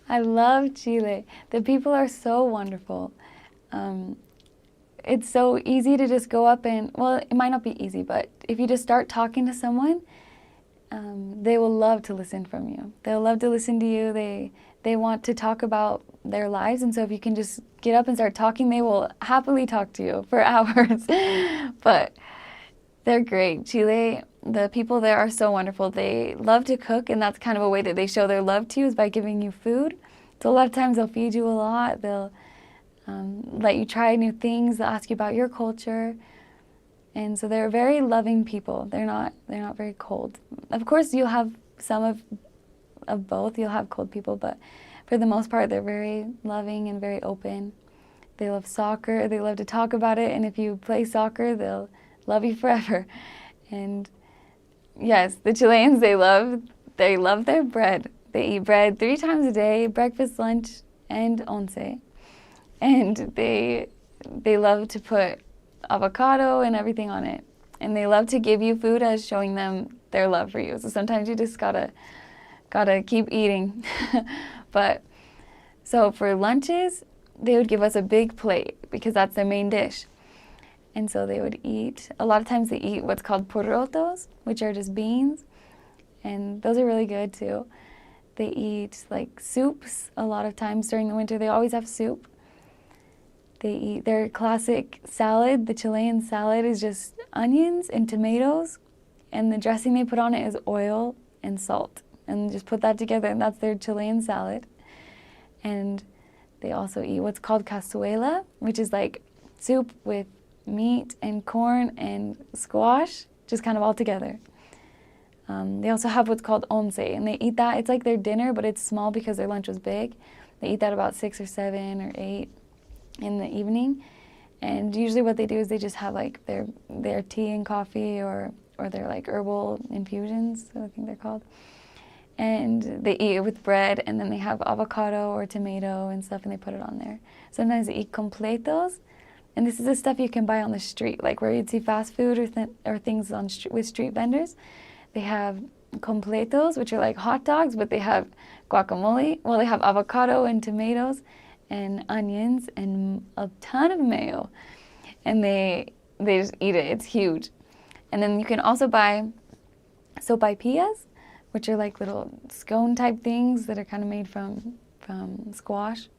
I love Chile. The people are so wonderful. Um, it's so easy to just go up and, well, it might not be easy, but if you just start talking to someone, they will love to listen from you. They'll love to listen to you. They want to talk about their lives, and so if you can just get up and start talking, they will happily talk to you for hours. But they're great. Chile, the people there are so wonderful. They love to cook, and that's kind of a way that they show their love to you is by giving you food. So a lot of times they'll feed you a lot. They'll let you try new things. They'll ask you about your culture. And so they're very loving people. They're not very cold. Of course, you'll have some of both. You'll have cold people, but for the most part, they're very loving and very open. They love soccer. They love to talk about it. And if you play soccer, they'll love you forever. And yes, the Chileans, they love their bread. They eat bread 3 times a day, breakfast, lunch, and once. And they love to put avocado and everything on it. And they love to give you food as showing them their love for you. So sometimes you just gotta keep eating. But so for lunches, they would give us a big plate because that's their main dish. And so they would eat, a lot of times they eat what's called porotos, which are just beans. And those are really good too. They eat like soups a lot of times during the winter. They always have soup. They eat their classic salad. The Chilean salad is just onions and tomatoes, and the dressing they put on it is oil and salt. And just put that together, and that's their Chilean salad. And they also eat what's called cazuela, which is like soup with meat and corn and squash, just kind of all together. They also have what's called once, and they eat that. It's like their dinner, but it's small because their lunch was big. They eat that about 6 or 7 or 8 in the evening. And usually what they do is they just have like their tea and coffee or their like herbal infusions, I think they're called. And they eat it with bread, and then they have avocado or tomato and stuff, and they put it on there. Sometimes they eat completos, and this is the stuff you can buy on the street, like where you'd see fast food or things on with street vendors. They have completos, which are like hot dogs, but they have guacamole. Well, they have avocado and tomatoes and onions and a ton of mayo, and they just eat it. It's huge. And then you can also buy sopapillas, which are like little scone type things that are kind of made from squash.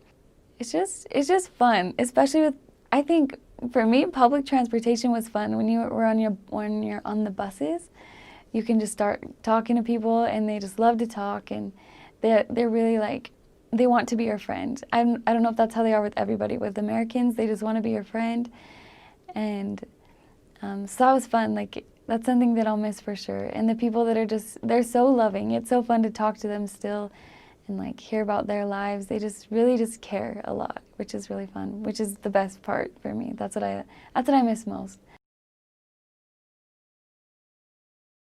It's just fun, especially with, I think for me, public transportation was fun. When you're on the buses, you can just start talking to people, and they just love to talk, and they're really like, they want to be your friend. I don't know if that's how they are with everybody. With Americans, they just want to be your friend, and so that was fun. Like, that's something that I'll miss for sure. And the people that are they're so loving. It's so fun to talk to them still and like hear about their lives. They just really just care a lot, which is really fun, which is the best part for me. That's what I miss most.